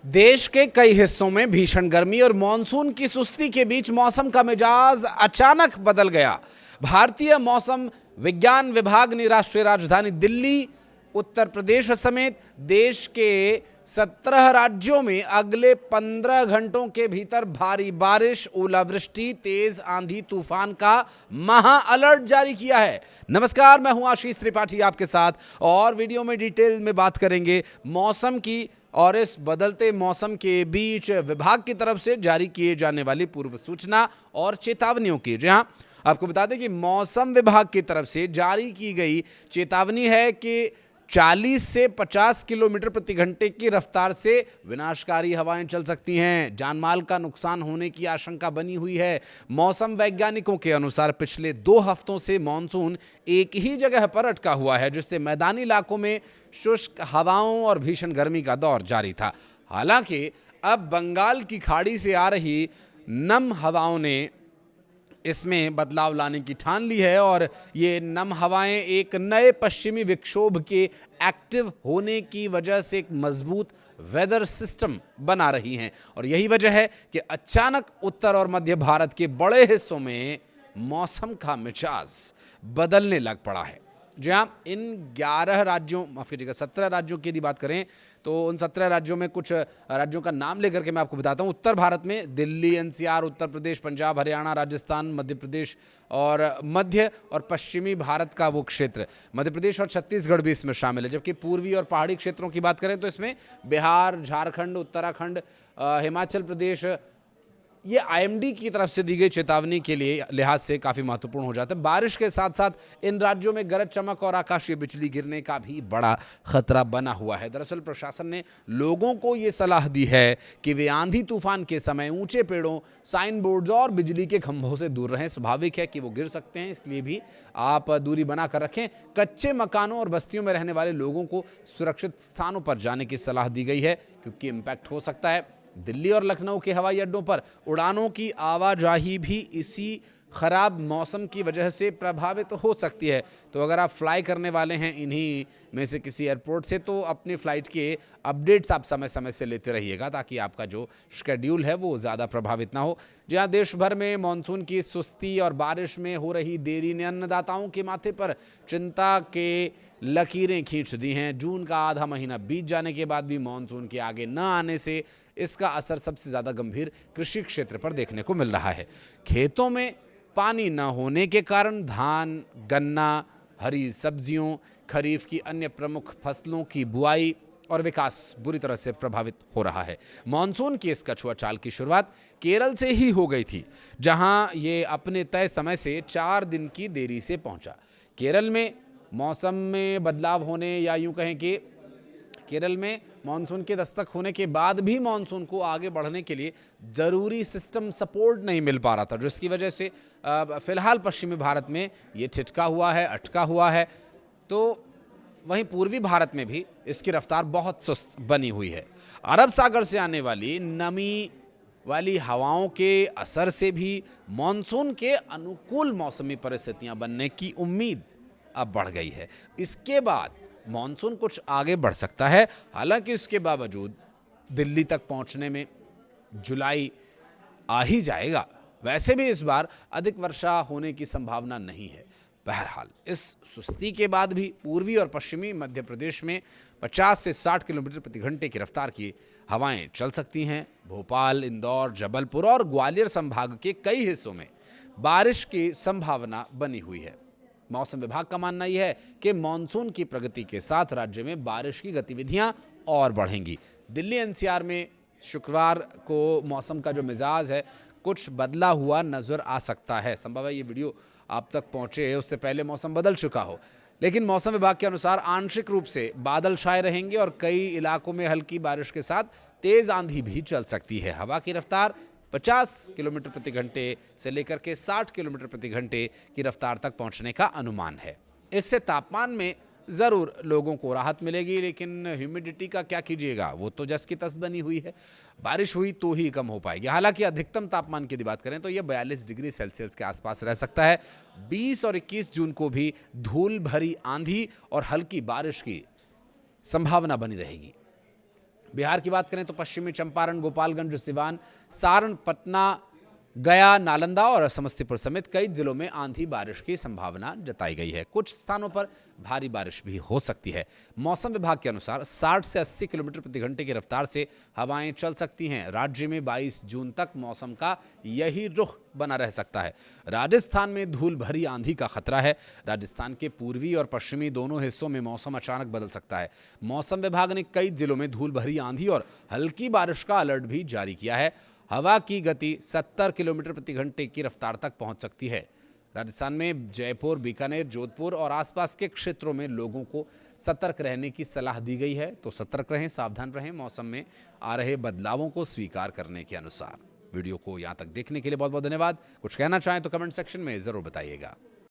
देश के कई हिस्सों में भीषण गर्मी और मानसून की सुस्ती के बीच मौसम का मिजाज अचानक बदल गया। भारतीय मौसम विज्ञान विभाग ने राष्ट्रीय राजधानी दिल्ली, उत्तर प्रदेश समेत देश के 17 राज्यों में अगले 15 घंटों के भीतर भारी बारिश, ओलावृष्टि, तेज आंधी तूफान का महा अलर्ट जारी किया है। नमस्कार, मैं हूं आशीष त्रिपाठी आपके साथ और वीडियो में डिटेल में बात करेंगे मौसम की और इस बदलते मौसम के बीच विभाग की तरफ से जारी किए जाने वाली पूर्व सूचना और चेतावनियों की। जी हां, आपको बता दें कि मौसम विभाग की तरफ से जारी की गई चेतावनी है कि 40 से 50 किलोमीटर प्रति घंटे की रफ्तार से विनाशकारी हवाएं चल सकती हैं। जानमाल का नुकसान होने की आशंका बनी हुई है। मौसम वैज्ञानिकों के अनुसार पिछले 2 हफ्तों से मानसून एक ही जगह पर अटका हुआ है, जिससे मैदानी इलाकों में शुष्क हवाओं और भीषण गर्मी का दौर जारी था। हालांकि अब बंगाल की खाड़ी से आ रही नम हवाओं ने इसमें बदलाव लाने की ठान ली है और ये नम हवाएं एक नए पश्चिमी विक्षोभ के एक्टिव होने की वजह से एक मजबूत वेदर सिस्टम बना रही हैं और यही वजह है कि अचानक उत्तर और मध्य भारत के बड़े हिस्सों में मौसम का मिजाज बदलने लग पड़ा है। जहां इन 11 राज्यों, माफ कीजिएगा 17 राज्यों की यदि बात करें तो उन 17 राज्यों में कुछ राज्यों का नाम लेकर के मैं आपको बताता हूं। उत्तर भारत में दिल्ली, एनसीआर, उत्तर प्रदेश, पंजाब, हरियाणा, राजस्थान, मध्य प्रदेश और मध्य और पश्चिमी भारत का वो क्षेत्र, मध्य प्रदेश और छत्तीसगढ़ भी इसमें शामिल है। जबकि पूर्वी और पहाड़ी क्षेत्रों की बात करें तो इसमें बिहार, झारखंड, उत्तराखंड, हिमाचल प्रदेश, ये आईएमडी की तरफ से दी गई चेतावनी के लिए लिहाज से काफ़ी महत्वपूर्ण हो जाता है। बारिश के साथ साथ इन राज्यों में गरज चमक और आकाशीय बिजली गिरने का भी बड़ा खतरा बना हुआ है। दरअसल प्रशासन ने लोगों को ये सलाह दी है कि वे आंधी तूफान के समय ऊंचे पेड़ों, साइन बोर्ड्स और बिजली के खंभों से दूर रहें। स्वाभाविक है कि वो गिर सकते हैं, इसलिए भी आप दूरी बनाकर रखें। कच्चे मकानों और बस्तियों में रहने वाले लोगों को सुरक्षित स्थानों पर जाने की सलाह दी गई है, क्योंकि इम्पैक्ट हो सकता है। दिल्ली और लखनऊ के हवाई अड्डों पर उड़ानों की आवाजाही भी इसी खराब मौसम की वजह से प्रभावित हो सकती है। तो अगर आप फ्लाई करने वाले हैं इन्हीं में से किसी एयरपोर्ट से, तो अपनी फ़्लाइट के अपडेट्स आप समय समय से लेते रहिएगा, ताकि आपका जो शेड्यूल है वो ज़्यादा प्रभावित ना हो। जहां देश भर में मानसून की सुस्ती और बारिश में हो रही देरी ने अन्नदाताओं के माथे पर चिंता के लकीरें खींच दी हैं। जून का आधा महीना बीत जाने के बाद भी मानसून के आगे न आने से इसका असर सबसे ज़्यादा गंभीर कृषि क्षेत्र पर देखने को मिल रहा है। खेतों में पानी न होने के कारण धान, गन्ना, हरी सब्जियों, खरीफ की अन्य प्रमुख फसलों की बुआई और विकास बुरी तरह से प्रभावित हो रहा है। मानसून की इस कछुआ चाल की शुरुआत केरल से ही हो गई थी, जहां ये अपने तय समय से 4 दिन की देरी से पहुंचा। केरल में मौसम में बदलाव होने, या यूं कहें कि केरल में मानसून के दस्तक होने के बाद भी मानसून को आगे बढ़ने के लिए ज़रूरी सिस्टम सपोर्ट नहीं मिल पा रहा था, जिसकी वजह से फिलहाल पश्चिमी भारत में ये ठिठका हुआ है, अटका हुआ है। तो वहीं पूर्वी भारत में भी इसकी रफ्तार बहुत सुस्त बनी हुई है। अरब सागर से आने वाली नमी वाली हवाओं के असर से भी मानसून के अनुकूल मौसमी परिस्थितियां बनने की उम्मीद अब बढ़ गई है। इसके बाद मानसून कुछ आगे बढ़ सकता है। हालांकि इसके बावजूद दिल्ली तक पहुंचने में जुलाई आ ही जाएगा। वैसे भी इस बार अधिक वर्षा होने की संभावना नहीं है। बहरहाल इस सुस्ती के बाद भी पूर्वी और पश्चिमी मध्य प्रदेश में 50 से 60 किलोमीटर प्रति घंटे की रफ्तार की हवाएं चल सकती हैं। भोपाल, इंदौर, जबलपुर और ग्वालियर संभाग के कई हिस्सों में बारिश की संभावना बनी हुई है। मौसम विभाग का मानना यह है कि मानसून की प्रगति के साथ राज्य में बारिश की गतिविधियां और बढ़ेंगी। दिल्ली एनसीआर में शुक्रवार को मौसम का जो मिजाज है कुछ बदला हुआ नजर आ सकता है। संभव है ये वीडियो आप तक पहुंचे उससे पहले मौसम बदल चुका हो, लेकिन मौसम विभाग के अनुसार आंशिक रूप से बादल छाए रहेंगे और कई इलाकों में हल्की बारिश के साथ तेज आंधी भी चल सकती है। हवा की रफ्तार 50 किलोमीटर प्रति घंटे से लेकर के 60 किलोमीटर प्रति घंटे की रफ्तार तक पहुंचने का अनुमान है। इससे तापमान में ज़रूर लोगों को राहत मिलेगी, लेकिन ह्यूमिडिटी का क्या कीजिएगा, वो तो जस की तस बनी हुई है। बारिश हुई तो ही कम हो पाएगी। हालांकि अधिकतम तापमान की बात करें तो यह 42 डिग्री सेल्सियस के आसपास रह सकता है। 20 और 21 जून को भी धूल भरी आंधी और हल्की बारिश की संभावना बनी रहेगी। बिहार की बात करें तो पश्चिमी चंपारण, गोपालगंज, सिवान, सारण, पटना, गया, नालंदा और समस्तीपुर समेत कई जिलों में आंधी बारिश की संभावना जताई गई है। कुछ स्थानों पर भारी बारिश भी हो सकती है। मौसम विभाग के अनुसार 60 से 80 किलोमीटर प्रति घंटे की रफ्तार से हवाएं चल सकती हैं। राज्य में 22 जून तक मौसम का यही रुख बना रह सकता है। राजस्थान में धूल भरी आंधी का खतरा है। राजस्थान के पूर्वी और पश्चिमी दोनों हिस्सों में मौसम अचानक बदल सकता है। मौसम विभाग ने कई जिलों में धूल भरी आंधी और हल्की बारिश का अलर्ट भी जारी किया है। हवा की गति 70 किलोमीटर प्रति घंटे की रफ्तार तक पहुंच सकती है। राजस्थान में जयपुर, बीकानेर, जोधपुर और आसपास के क्षेत्रों में लोगों को सतर्क रहने की सलाह दी गई है। तो सतर्क रहें, सावधान रहें, मौसम में आ रहे बदलावों को स्वीकार करने के अनुसार। वीडियो को यहाँ तक देखने के लिए बहुत बहुत धन्यवाद। कुछ कहना चाहें तो कमेंट सेक्शन में ज़रूर बताइएगा।